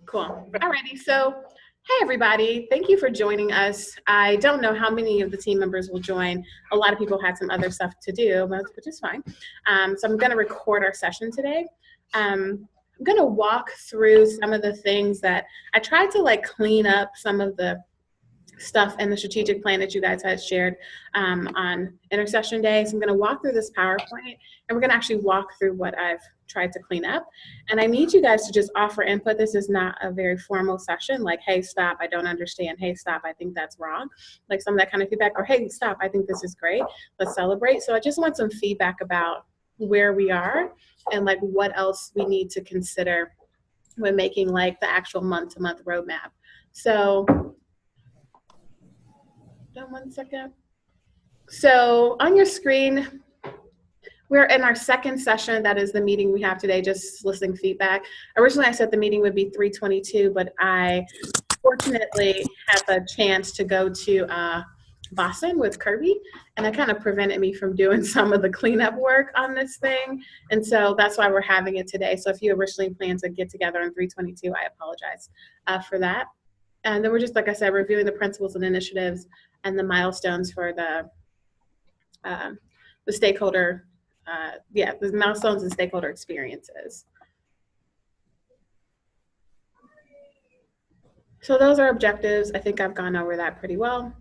Cool. Alrighty, so hey everybody, thank you for joining us. I don't know how many of the team members will join. A lot of people had some other stuff to do, which is fine. So I'm gonna record our session today. I'm gonna walk through some of the things that I tried to like clean up some of the stuff in the strategic plan that you guys had shared on intercession day. So I'm going to walk through this PowerPoint and we're going to actually walk through what I've tried to clean up. And I need you guys to just offer input. This is not a very formal session like, hey, stop, I don't understand. Hey, stop, I think that's wrong. Like some of that kind of feedback, or hey, stop, I think this is great. Let's celebrate. So I just want some feedback about where we are and like what else we need to consider when making like the actual month-to-month roadmap. So 1 second. So on your screen, we're in our second session. That is the meeting we have today, just listening feedback. Originally, I said the meeting would be 3:22, but I fortunately had the chance to go to Boston with Kirby, and that kind of prevented me from doing some of the cleanup work on this thing. And so that's why we're having it today. So if you originally planned to get together on 3:22, I apologize for that. And then we're just, like I said, reviewing the principles and initiatives and the milestones for the stakeholder, the milestones and stakeholder experiences. So those are objectives. I think I've gone over that pretty well.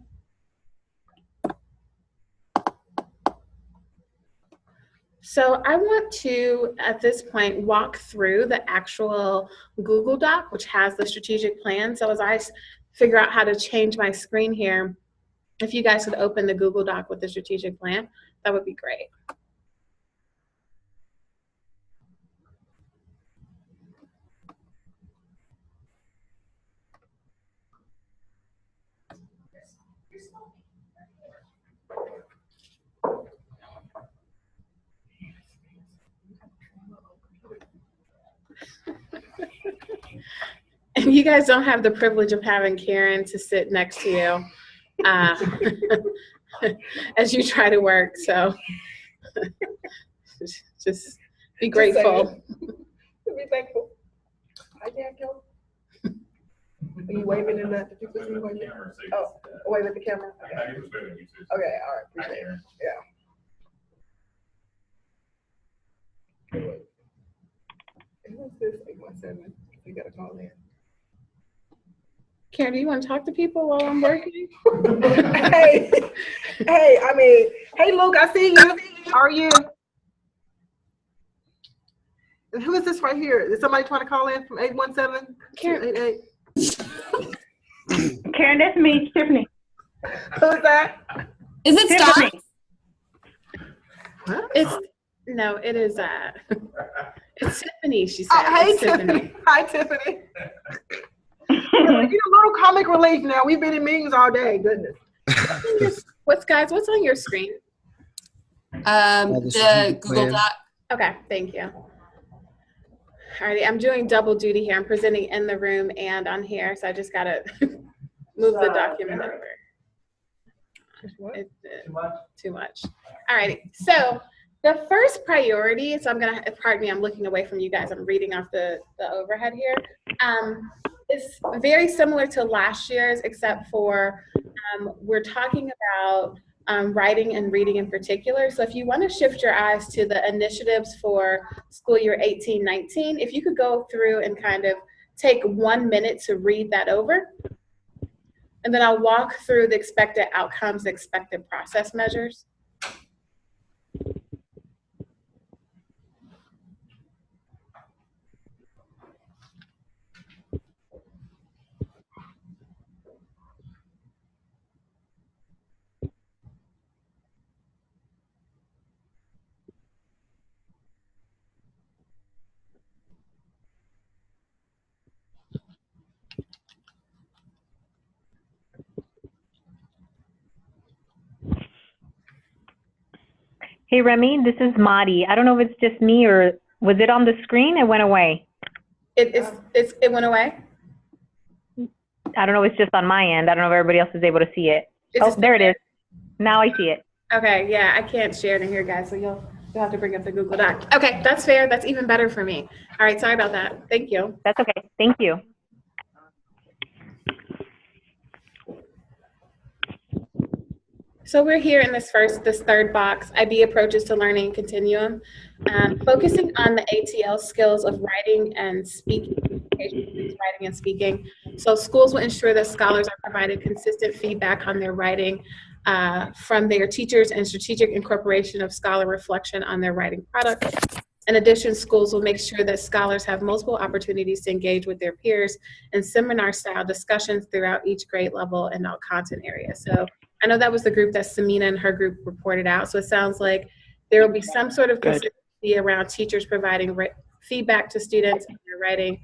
So I want to, at this point, walk through the actual Google Doc, which has the strategic plan. So as I figure out how to change my screen here, if you guys could open the Google Doc with the strategic plan, that would be great. And you guys don't have the privilege of having Karen to sit next to you as you try to work, so just be grateful. Be thankful. Hi, Daniel. Are you waving in that? Did you put me waving? Oh, wave at the camera. Okay. Okay, all right, appreciate it. Yeah. Who's this 817? You gotta call in. Karen, do you want to talk to people while I'm working? hey, hey, Luke, I see you. How are you? Who is this right here? Is somebody trying to call in from 817? Karen. Karen, that's me, Tiffany. Who's that? Is it Tiffany? Huh? It is it's Tiffany, she said. Oh, hey, Tiffany. Hi, Tiffany. You know, little comic relief now. We've been in meetings all day. Goodness. What's on your screen? The Google Doc. Okay, thank you. Alrighty, I'm doing double duty here. I'm presenting in the room and on here, so I just gotta move the document over. Too much. Alrighty, so the first priority, so pardon me, I'm looking away from you guys. I'm reading off the overhead here. It's very similar to last year's, except for we're talking about writing and reading in particular. So if you want to shift your eyes to the initiatives for school year 18-19, if you could go through and kind of take 1 minute to read that over. And then I'll walk through the expected outcomes, the expected process measures. Hey, Remy, this is Madi. I don't know if it's just me or was it on the screen? It went away. It went away? I don't know if it's just on my end. I don't know if everybody else is able to see it. Oh, there it is. Now I see it. Okay, yeah, I can't share it in here, guys, so you'll You'll have to bring up the Google Doc. Okay, that's fair. That's even better for me. All right, sorry about that. Thank you. That's okay. Thank you. So we're here in this third box, IB approaches to learning continuum, focusing on the ATL skills of writing and speaking, writing and speaking. So schools will ensure that scholars are provided consistent feedback on their writing from their teachers and strategic incorporation of scholar reflection on their writing product. In addition, schools will make sure that scholars have multiple opportunities to engage with their peers in seminar-style discussions throughout each grade level and all content areas. So I know that was the group that Samina and her group reported out. So it sounds like there will be some sort of consistency around teachers providing feedback to students on their writing,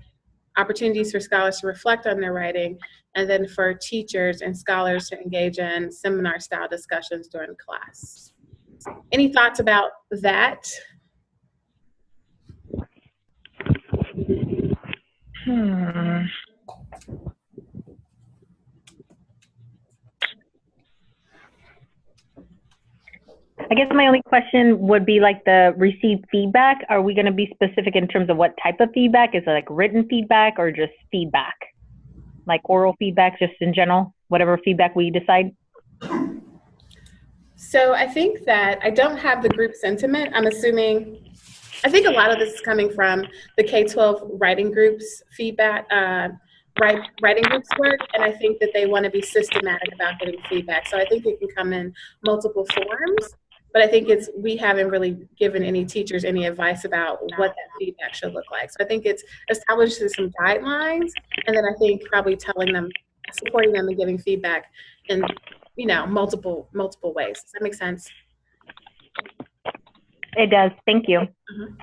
opportunities for scholars to reflect on their writing, and then for teachers and scholars to engage in seminar-style discussions during class. Any thoughts about that? I guess my only question would be like the received feedback. Are we going to be specific in terms of what type of feedback? Is it like written feedback or just feedback? Like oral feedback, just in general, whatever feedback we decide? So I think that I don't have the group sentiment. I'm assuming, I think a lot of this is coming from the K-12 writing groups feedback, writing groups work, and I think that they want to be systematic about getting feedback. So I think it can come in multiple forms, but I think we haven't really given any teachers any advice about what that feedback should look like. So I think it's establishing some guidelines, and then I think probably telling them, supporting them and giving feedback in, multiple ways. Does that make sense? It does. Thank you. Mm-hmm.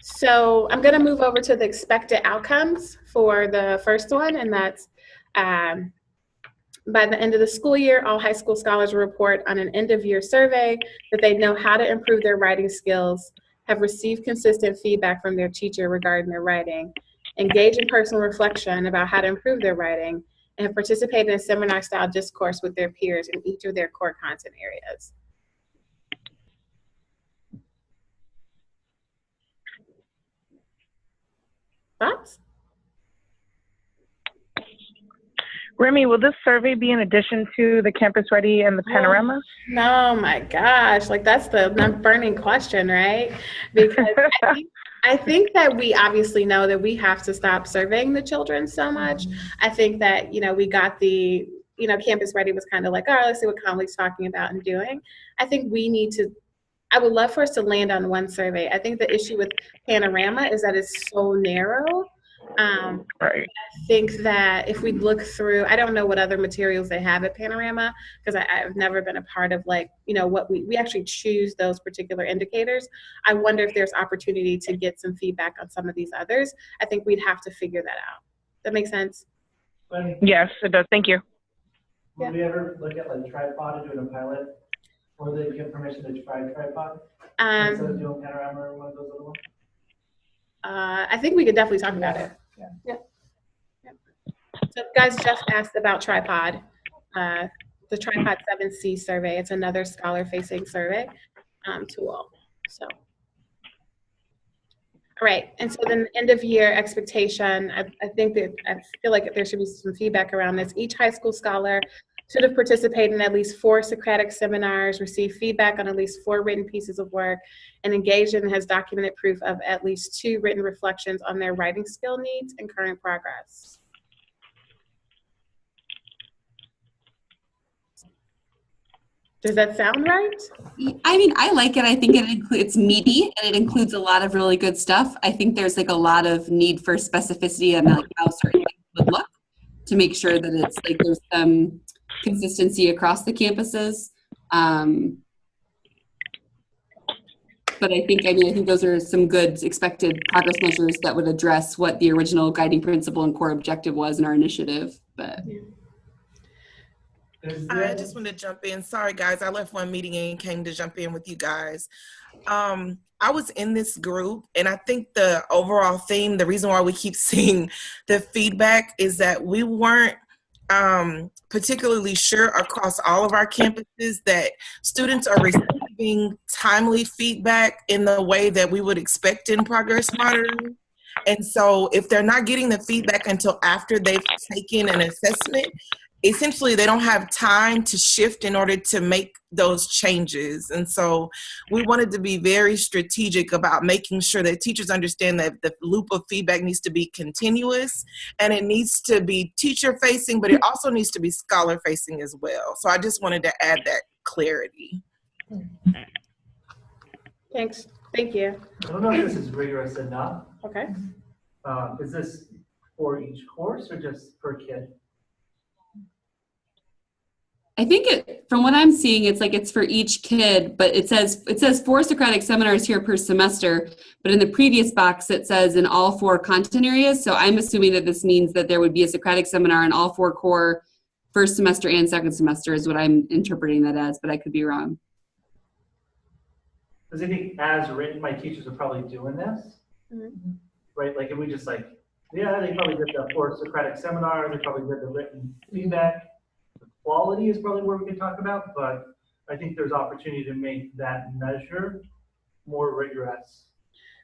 So I'm going to move over to the expected outcomes for the first one, and that's by the end of the school year, all high school scholars will report on an end-of-year survey that they know how to improve their writing skills, have received consistent feedback from their teacher regarding their writing, engage in personal reflection about how to improve their writing, and have participated in seminar-style discourse with their peers in each of their core content areas. Thoughts? Remy, will this survey be in addition to the Campus Ready and the Panorama? Oh my gosh, like that's the burning question, right? Because I think that we obviously know that we have to stop surveying the children so much. I think that, we got the, Campus Ready was kind of like, all right, let's see what Conley's talking about and doing. I think we need to, I would love for us to land on one survey. I think the issue with Panorama is that it's so narrow. Right. I think that if we look through, I don't know what other materials they have at Panorama, because I've never been a part of what we actually choose those particular indicators. I wonder if there's opportunity to get some feedback on some of these others. I think we'd have to figure that out. That makes sense? Yes, it does. Thank you. Will we ever look at like tripod and doing a pilot? Or they give permission to try tripod? Instead of doing Panorama or one of those other ones? I think we could definitely talk about it. Yeah. So guys, Jeff asked about tripod, the Tripod 7C survey. It's another scholar-facing survey tool. So, all right. And so then end of year expectation, I feel like there should be some feedback around this. Each high school scholar should have participated in at least 4 Socratic seminars, received feedback on at least 4 written pieces of work, and engaged and has documented proof of at least 2 written reflections on their writing skill needs and current progress. Does that sound right? I mean, I like it. I think it's meaty and it includes a lot of really good stuff. I think there's like a lot of need for specificity and like how certain things would look to make sure that it's like there's some consistency across the campuses. But I think those are some good expected progress measures that would address what the original guiding principle and core objective was in our initiative. But I just want to jump in. Sorry, guys. I left one meeting and came to jump in with you guys. I was in this group, and I think the overall theme, the reason why we keep seeing the feedback is that we weren't particularly sure across all of our campuses that students are receiving timely feedback in the way that we would expect in progress monitoring. And so if they're not getting the feedback until after they've taken an assessment, essentially they don't have time to shift in order to make those changes. And so we wanted to be very strategic about making sure that teachers understand that the loop of feedback needs to be continuous, and it needs to be teacher facing, but it also needs to be scholar facing as well. So I just wanted to add that clarity. Thanks. Thank you. I don't know if this is rigorous enough. Okay. Is this for each course or just per kid? I think from what I'm seeing, it's like it's for each kid, but it says 4 Socratic seminars here per semester, but in the previous box it says in all 4 content areas. So I'm assuming that this means that there would be a Socratic seminar in all 4 core first semester and second semester is what I'm interpreting that as, but I could be wrong. Because I think as written, my teachers are probably doing this, right? Like if we just like, yeah, they probably did the 4 Socratic seminar, they probably did the written feedback. Quality is probably where we can talk about, but I think there's opportunity to make that measure more rigorous.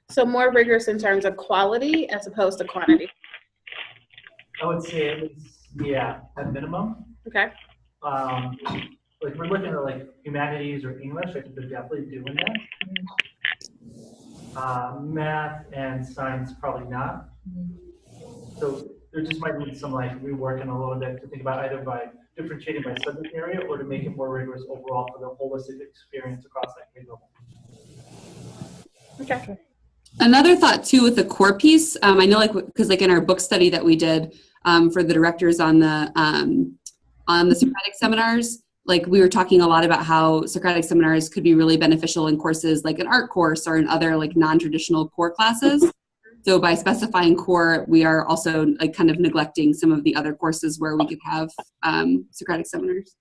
So more rigorous in terms of quality as opposed to quantity. I would say at least, yeah, at minimum. Okay. Like we're looking at like humanities or English, I think they're definitely doing that. Math and science, probably not. So there just might be some like reworking a little bit to think about either by differentiating by subject area or to make it more rigorous overall for the holistic experience across that grade level. Okay. Another thought too with the core piece, I know like because like in our book study that we did for the directors on the Socratic seminars, like we were talking a lot about how Socratic seminars could be really beneficial in courses like an art course or in other like non-traditional core classes. So by specifying core, we are also like kind of neglecting some of the other courses where we could have Socratic seminars.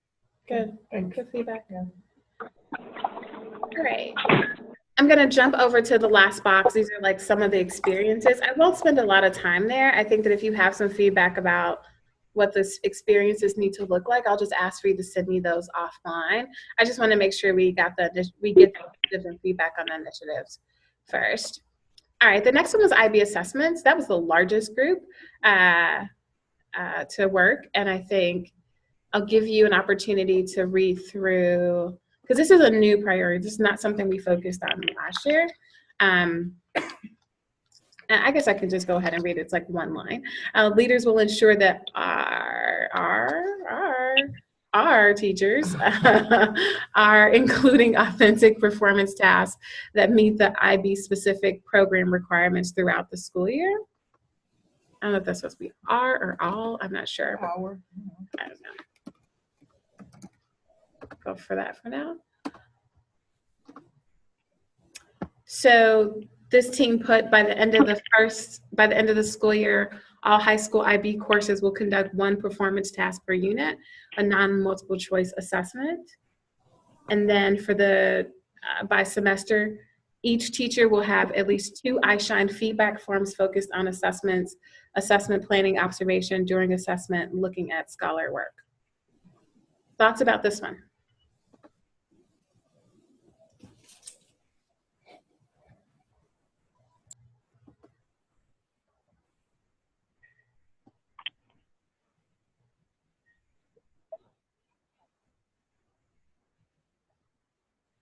Good. Good feedback. All right. I'm going to jump over to the last box. These are like some of the experiences. I won't spend a lot of time there. I think that if you have some feedback about what the experiences need to look like, I'll just ask for you to send me those offline. I just want to make sure we get the different feedback on the initiatives first. All right, the next one was IB assessments. That was the largest group to work, and I think I'll give you an opportunity to read through, because this is a new priority. This is not something we focused on last year. And I guess I could just go ahead and read it. It's like one line. Leaders will ensure that our teachers are including authentic performance tasks that meet the IB specific program requirements throughout the school year. I don't know if that's supposed to be R or all. I'm not sure. I don't know. Go for that for now. So this team put by the end of the school year, all high school IB courses will conduct 1 performance task per unit, a non-multiple choice assessment. And then for the by semester, each teacher will have at least 2 iShine feedback forms focused on assessments, assessment planning, observation during assessment, looking at scholar work. Thoughts about this one?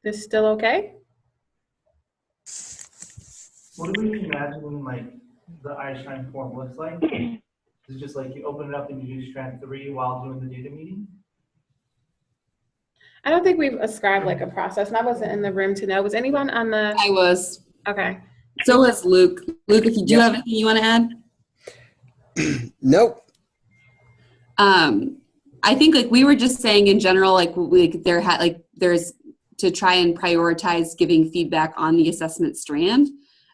This still okay? What do we imagine like the iShine form looks like? Is it just like you open it up and you do strand 3 while doing the data meeting? I don't think we've ascribed like a process, and I wasn't in the room to know. Was anyone on the? I was. Okay. So was Luke. Luke, if you do have anything you want to add? Nope. I think like we were just saying in general, like there's to try and prioritize giving feedback on the assessment strand,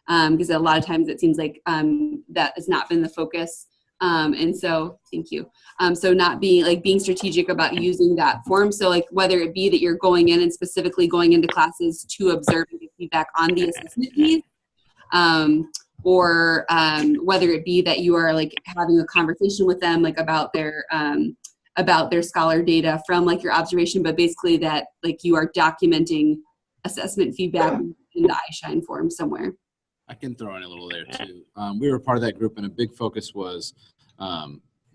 because a lot of times it seems like that has not been the focus. And so, thank you. So not being strategic about using that form. So like whether it be that you're going in and specifically going into classes to observe and give feedback on the assessment piece, or whether it be that you are like having a conversation with them like about their about their scholar data from like your observation, but basically that like you are documenting assessment feedback in the iShine form somewhere. I can throw in a little there too. We were part of that group, and a big focus was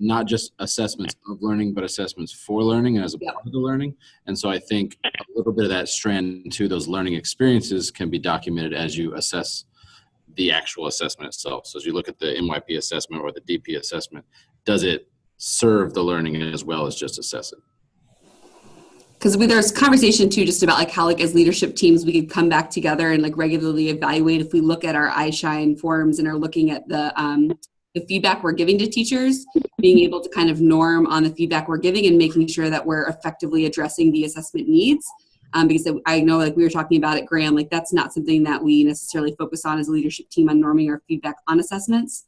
not just assessments of learning, but assessments for learning and as a part of the learning. And so I think a little bit of that strand to those learning experiences can be documented as you assess the actual assessment itself. So as you look at the MYP assessment or the DP assessment, does it serve the learning as well as just assess it? Because there's conversation too, just about like how like as leadership teams we could come back together and like regularly evaluate if we look at our iShine forums and are looking at the feedback we're giving to teachers, being able to kind of norm on the feedback we're giving and making sure that we're effectively addressing the assessment needs. Because I know like we were talking about at Graham, like that's not something that we necessarily focus on as a leadership team on norming our feedback on assessments.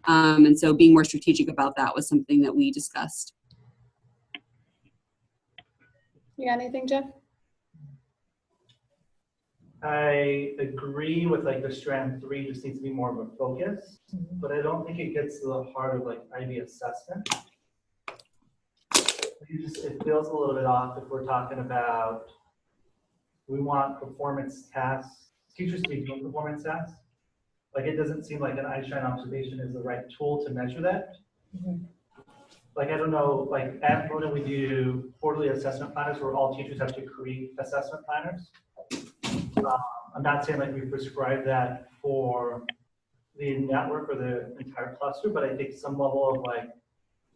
And so being more strategic about that was something that we discussed. You got anything, Jeff? I agree with like the strand 3 just needs to be more of a focus, but I don't think it gets to the heart of like IB assessment. It feels a little bit off if we're talking about we want performance tasks, teachers to be doing performance tasks. Like it doesn't seem like an iShine observation is the right tool to measure that. Like, I don't know, like at Moda we do quarterly assessment planners where all teachers have to create assessment planners. I'm not saying like we prescribe that for the network or the entire cluster, but I think some level of like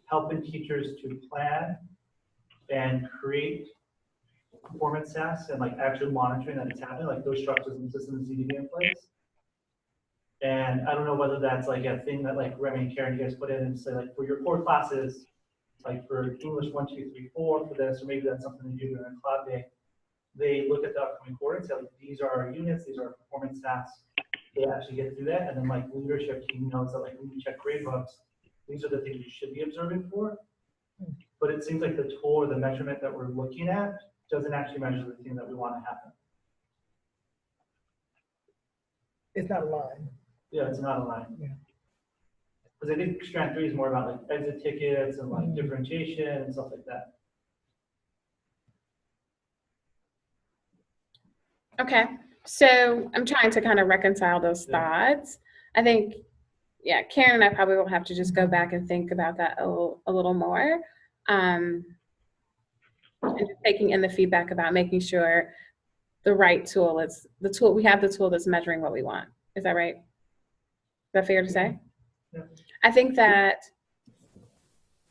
helping teachers to plan and create performance tasks and like actually monitoring that it's happening, like those structures and systems need to be in place. And I don't know whether that's like a thing that like Remy and Karen, you guys put in and say like for your core classes, like for English 1, 2, 3, 4 for this, or maybe that's something to do during a cloud day. They look at the upcoming quarter and say like, these are our units, these are our performance tasks. They actually get through that, and then like leadership team knows that like when you check grade books, these are the things you should be observing for. But it seems like the tool or the measurement that we're looking at doesn't actually measure the thing that we want to happen. It's not aligned. Yeah, it's not aligned. Yeah. Because I think strand 3 is more about like exit tickets and like differentiation and stuff like that. Okay, so I'm trying to kind of reconcile those thoughts. I think, yeah, Karen and I probably will have to just go back and think about that a little more. And just taking in the feedback about making sure the right tool is the tool, we have the tool that's measuring what we want. Is that right? Is that fair to say? Yeah. I think that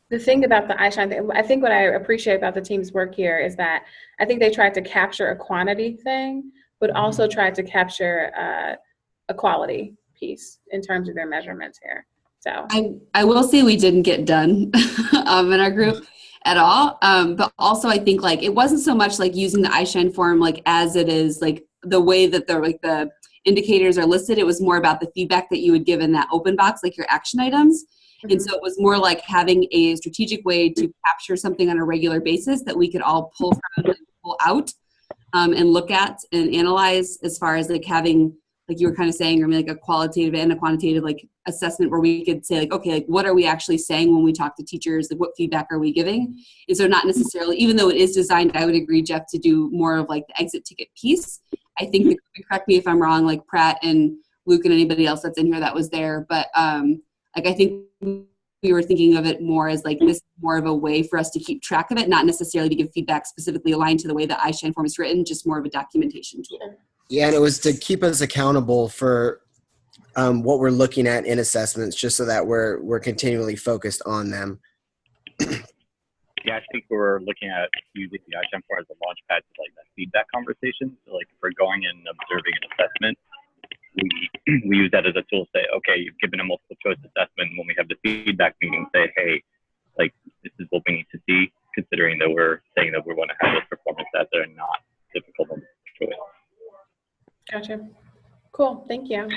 the thing about the iShine thing, I think what I appreciate about the team's work here is that I think they tried to capture a quantity thing, but also tried to capture a quality piece in terms of their measurements here. So I will say we didn't get done in our group at all. But also I think like it wasn't so much like using the iShine form like as it is like the way that the indicators are listed. It was more about the feedback that you would give in that open box, like your action items. And so it was more like having a strategic way to capture something on a regular basis that we could all pull from and pull out and look at and analyze, as far as like having, like you were kind of saying, or like a qualitative and a quantitative like assessment where we could say like, okay, like what are we actually saying when we talk to teachers? Like what feedback are we giving? Is there not necessarily, even though it is designed, I would agree, Jeff, to do more of like the exit ticket piece. I think, correct me if I'm wrong, like Pratt and Luke and anybody else that's in here that was there, but like I think we were thinking of it more as like this is more of a way for us to keep track of it, not necessarily to give feedback specifically aligned to the way the iShine form is written, just more of a documentation tool. Yeah, and it was to keep us accountable for what we're looking at in assessments, just so that we're continually focused on them. Yeah, I think we're looking at using the iShine form as a launch pad to like that feedback conversation. So like if we're going and observing an assessment, we use that as a tool to say, okay, you've given a multiple choice assessment. When we have the feedback meeting, say, hey, like this is what we need to see, considering that we're saying that we want to have those performance stats that are not difficult on choice. Gotcha. Cool. Thank you.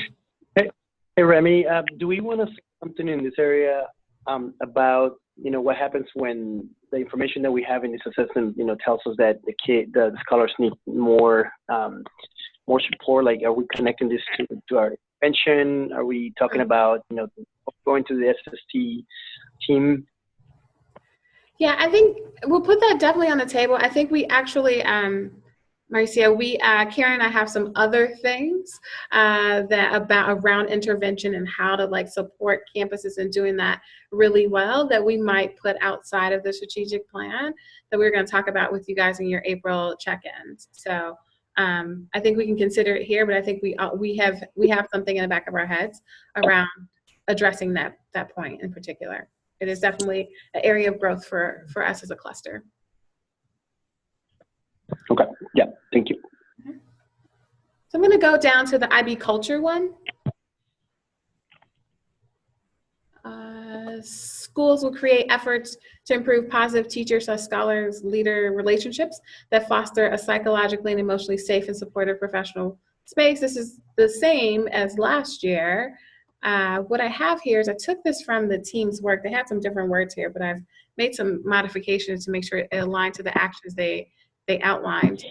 Hey Remy, do we want to say something in this area about what happens when the information that we have in this assessment tells us that the scholars need more support? Like, are we connecting this to our intervention? Are we talking about going to the SST team? Yeah, I think we'll put that definitely on the table. I think we actually, Marcia, Karen and I have some other things that about around intervention and how to like support campuses in doing that really well that we might put outside of the strategic plan that we're going to talk about with you guys in your April check-ins. So I think we can consider it here, but I think we have something in the back of our heads around addressing that point in particular. It is definitely an area of growth for us as a cluster. Okay, yeah, thank you. So I'm going to go down to the IB culture one. Schools will create efforts to improve positive teacher/scholars leader relationships that foster a psychologically and emotionally safe and supportive professional space. This is the same as last year. What I have here is I took this from the team's work. They had some different words here, but I've made some modifications to make sure it aligned to the actions they outlined.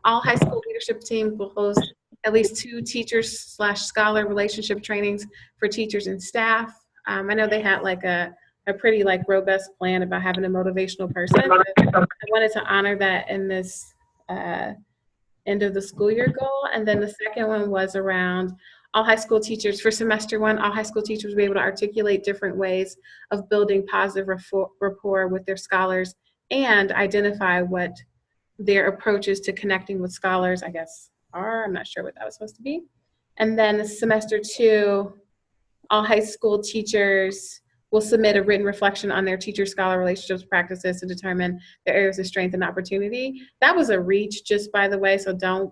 All high school leadership teams will host at least 2 teachers/scholar relationship trainings for teachers and staff. I know they had like a pretty like robust plan about having a motivational person. I wanted to honor that in this end of the school year goal. And then the second one was around all high school teachers for semester 1. All high school teachers will be able to articulate different ways of building positive rapport with their scholars and identify what their approaches to connecting with scholars, I guess, are. I'm not sure what that was supposed to be. And then semester 2, all high school teachers will submit a written reflection on their teacher-scholar relationships practices to determine their areas of strength and opportunity. That was a reach, just by the way, so don't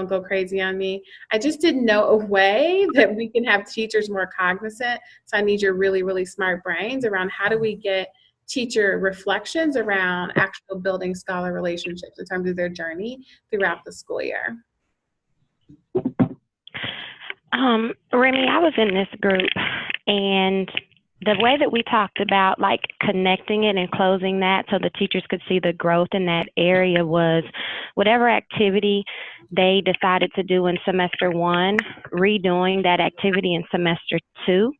go crazy on me. I just didn't know a way that we can have teachers more cognizant. So I need your really, really smart brains around how do we get teacher reflections around actual building scholar relationships in terms of their journey throughout the school year. Remy, I was in this group, and the way that we talked about like connecting it and closing that so the teachers could see the growth in that area was whatever activity they decided to do in semester 1, redoing that activity in semester 2,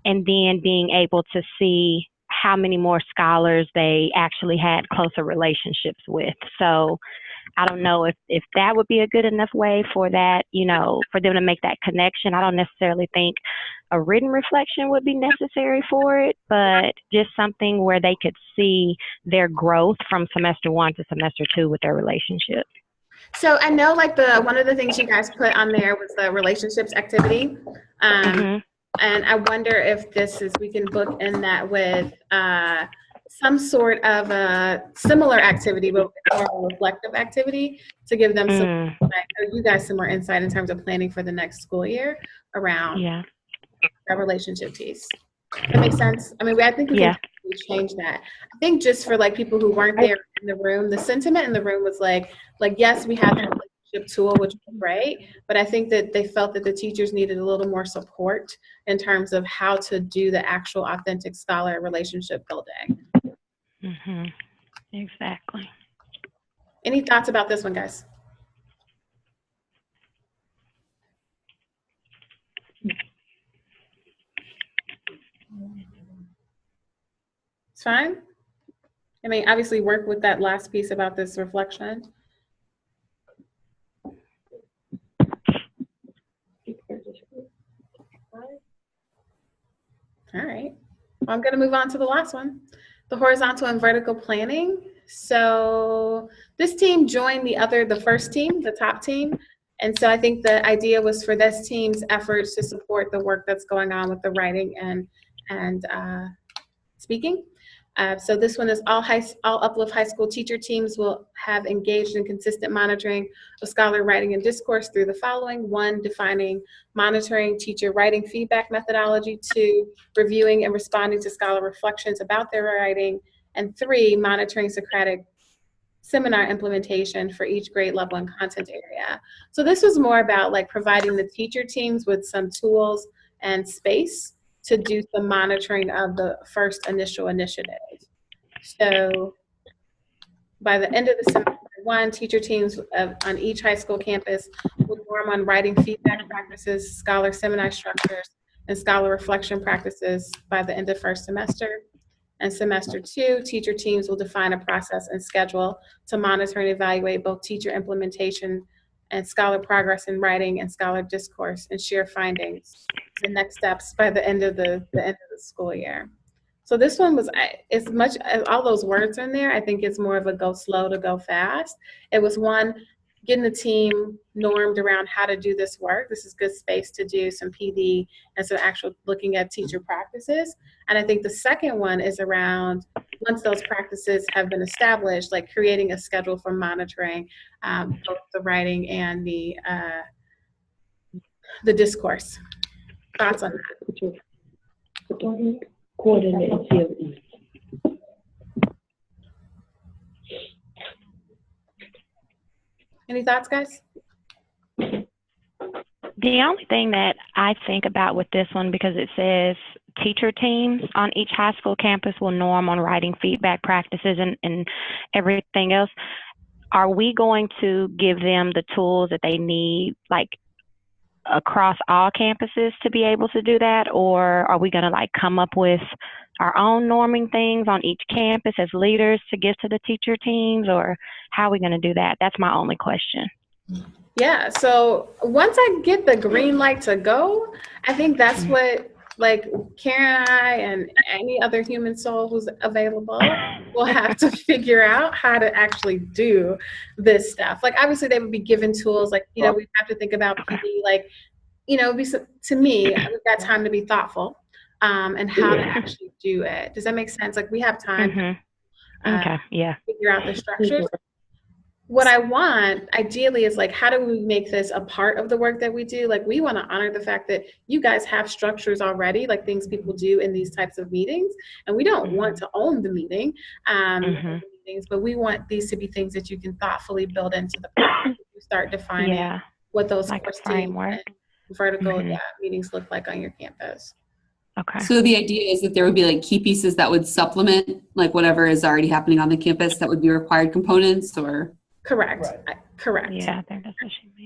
and then being able to see how many more scholars they actually had closer relationships with. So I don't know if that would be a good enough way for that, you know, for them to make that connection. I don't necessarily think a written reflection would be necessary for it, but just something where they could see their growth from semester 1 to semester 2 with their relationship. So I know like one of the things you guys put on there was the relationships activity. And I wonder if we can book in that with some sort of a similar activity, but more a reflective activity to give them you guys some more insight in terms of planning for the next school year around that relationship piece. That makes sense. I mean, I think we can change that. I think just for like people who weren't there in the room, the sentiment in the room was like yes, we had the relationship tool, which was great, but I think that they felt that the teachers needed a little more support in terms of how to do the actual authentic scholar relationship building. Exactly. Any thoughts about this one, guys? It's fine. I mean, obviously work with that last piece about this reflection. All right. Well, I'm going to move on to the last one, the horizontal and vertical planning. So this team joined the first team, the top team. And so I think the idea was for this team's efforts to support the work that's going on with the writing and speaking. So this one is all Uplift high school teacher teams will have engaged in consistent monitoring of scholar writing and discourse through the following: 1, defining monitoring teacher writing feedback methodology; 2, reviewing and responding to scholar reflections about their writing; and 3, monitoring Socratic seminar implementation for each grade level and content area. So this was more about like providing the teacher teams with some tools and space to do some monitoring of the first initial initiative. So by the end of the semester 1, teacher teams on each high school campus will form on writing feedback practices, scholar seminar structures, and scholar reflection practices by the end of first semester. And semester 2, teacher teams will define a process and schedule to monitor and evaluate both teacher implementation and scholar progress in writing and scholar discourse and share findings and next steps by the end of the school year. So this one was, as much as all those words in there, I think it's more of a go slow to go fast. It was one, getting the team normed around how to do this work. This is good space to do some PD and some actual looking at teacher practices. And I think the second one is around, once those practices have been established, like creating a schedule for monitoring both the writing and the discourse. Thoughts on that? Coordinate CLE. Any thoughts, guys? The only thing that I think about with this one, because it says teacher teams on each high school campus will norm on writing feedback practices and everything else. Are we going to give them the tools that they need, like across all campuses to be able to do that? Or are we going to like come up with our own norming things on each campus as leaders to give to the teacher teams, or how are we going to do that? That's my only question. Yeah, so once I get the green light to go, I think that's what, like, Karen and I and any other human soul who's available will have to figure out how to actually do this stuff. Like, obviously they would be given tools, like, you know, we have to think about PD, like, you know, to me, we've got time to be thoughtful and how to actually do it. Does that make sense? Like, we have time to figure out the structures. What I want ideally is like, how do we make this a part of the work that we do? Like, we want to honor the fact that you guys have structures already, like things people do in these types of meetings, and we don't want to own the meeting, meetings, but we want these to be things that you can thoughtfully build into the process. You start defining what those like course framework. vertical meetings look like on your campus. Okay. So the idea is that there would be like key pieces that would supplement like whatever is already happening on the campus that would be required components, or? Correct. Correct. Yeah,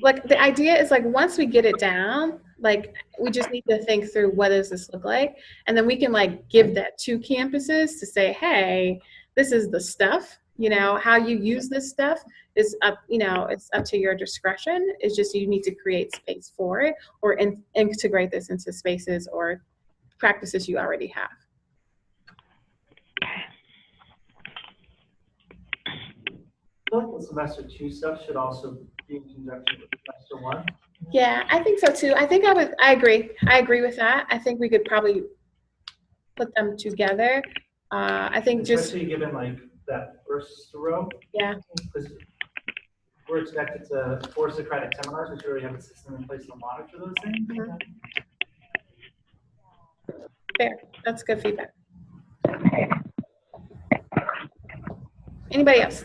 like the idea is like, once we get it down, like we just need to think through what does this look like, and then we can like give that to campuses to say, hey, this is the stuff, you know, how you use this stuff is up, you know, it's up to your discretion. It's just you need to create space for it or integrate this into spaces or practices you already have. I feel like the semester 2 stuff should also be in conjunction with semester 1. Yeah, I think so too. I think I agree with that. I think we could probably put them together. I think especially given like that first row. Yeah. Because we're expected to force Socratic seminars, which already have a system in place to monitor those things. Fair. That's good feedback. Anybody else?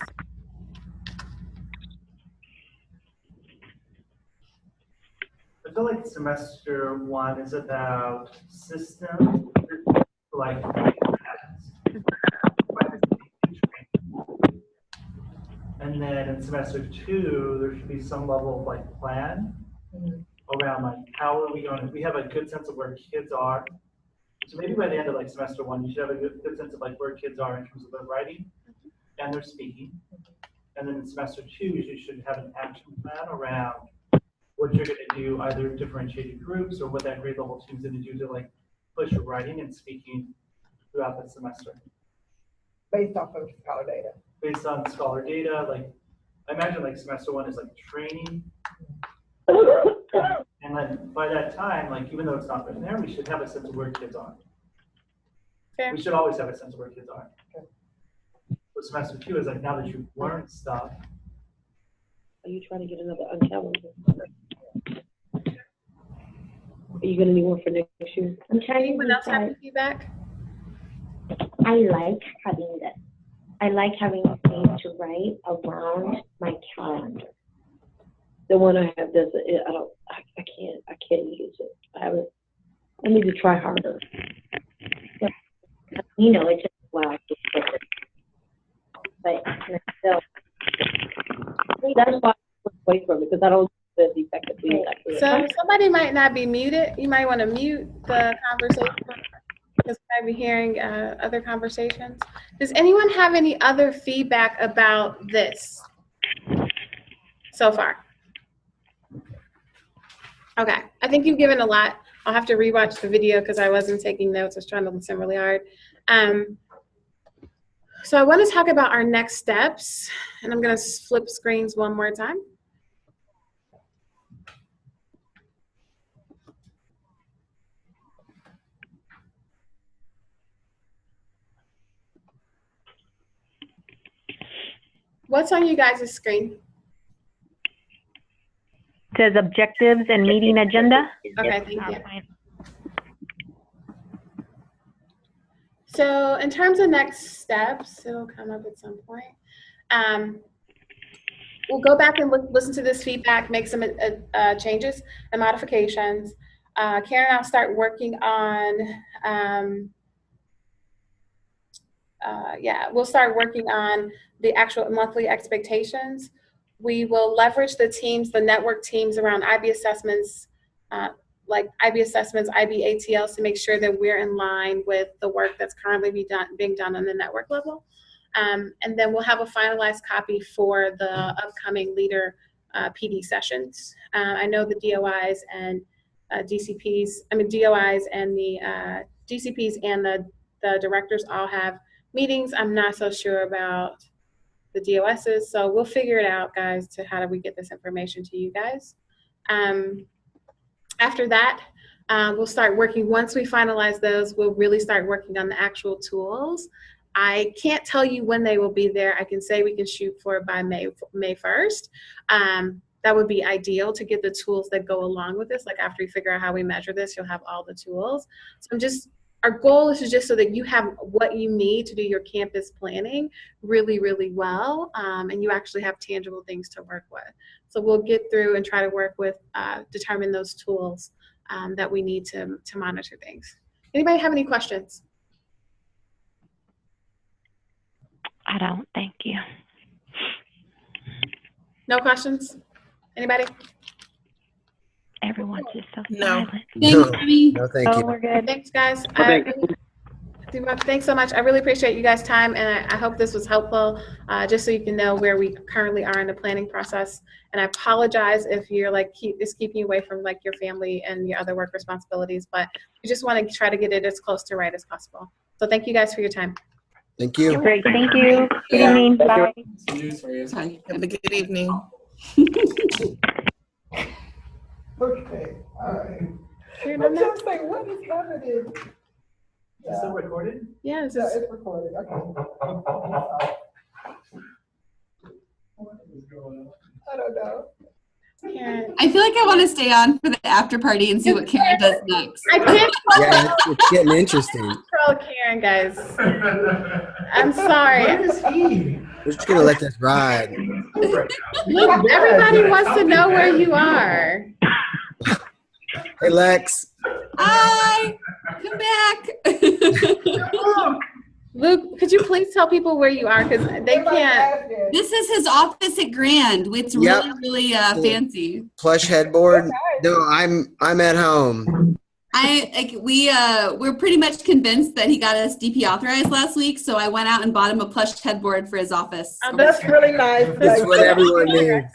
I feel like semester 1 is about system, like, and then in semester 2, there should be some level of like plan around like how are we going to, we have a good sense of where kids are. So maybe by the end of like semester 1, you should have a good sense of like where kids are in terms of their writing and their speaking. And then in semester 2, you should have an action plan around what you're going to do, either differentiated groups or what that grade level team's going to do to like push your writing and speaking throughout the semester. Based off of scholar data. Based on scholar data, like I imagine like semester 1 is like training. And then by that time, like even though it's not written there, we should have a sense of where kids are. Fair. We should always have a sense of where kids are. But semester 2 is like now that you've learned stuff. Are you trying to get another uncalendar? Are you gonna need one for next year? I'm trying to Anyone else have any feedback? I like having that. I like having things to write around my calendar. The one I have doesn't. I can't use it. I need to try harder. You know, it takes a while to get it. But still, that's why I away from it, because I don't do the effectively. So somebody might not be muted. You might want to mute the conversation. because we might be hearing other conversations. Does anyone have any other feedback about this so far? Okay, I think you've given a lot. I'll have to rewatch the video because I wasn't taking notes. I was trying to listen really hard. So I want to talk about our next steps, and I'm going to flip screens one more time. What's on you guys' screen? It says objectives and meeting agenda. Okay, thank you. So in terms of next steps, it'll come up at some point. We'll go back and listen to this feedback, make some changes and modifications. Karen and I'll start working on, we'll start working on the actual monthly expectations. We will leverage the teams, the network teams around IB assessments, like IB assessments, IB ATLs, to make sure that we're in line with the work that's currently being done on the network level. And then we'll have a finalized copy for the upcoming leader PD sessions. I know the DOIs and DOIs and the DCPs and the directors all have meetings. I'm not so sure about the DOSs, so we'll figure it out, guys, to how do we get this information to you guys. After that, we'll start working. Once we finalize those, we'll really start working on the actual tools. I can't tell you when they will be there. I can say we can shoot for it by May 1st. That would be ideal to get the tools that go along with this. Like after we figure out how we measure this, you'll have all the tools. So our goal is just so that you have what you need to do your campus planning really, really well, and you actually have tangible things to work with. So we'll get through and try to work with, determine those tools that we need to monitor things. Anybody have any questions? I don't, thank you. No questions? Anybody? Everyone's just so No. silent. Thanks, Remy. No, thank you. We're good. Thanks, guys. Okay. Thanks so much. I really appreciate you guys' time, and I hope this was helpful, just so you can know where we currently are in the planning process. And I apologize if you're like it's keeping you away from like your family and your other work responsibilities, but we just want to try to get it as close to right as possible. So thank you guys for your time. Thank you. Great. Thank you. Good evening. Bye. Sorry. Have a good evening. Okay, all right. Here, I'm just saying, what is happening? Is it still recorded? Yeah, this Yeah, is, it's recorded, okay. I don't know. Karen. I feel like I want to stay on for the after party and see what Karen does next. I can't Yeah, it's getting interesting. control Karen, guys. I'm sorry. Where is he? We're just gonna let this ride. Look, everybody wants to know where you are. Hey, Lex. Hi, come back. Luke, could you please tell people where you are? Because they can't. This is his office at Grand. It's Yep. really fancy. Plush headboard. No, I'm at home. We're pretty much convinced that he got us DP authorized last week, so I went out and bought him a plush headboard for his office. Oh, That's really nice. That's what everyone needs.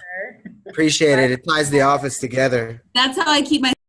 Appreciate it. It ties the office together. That's how I keep my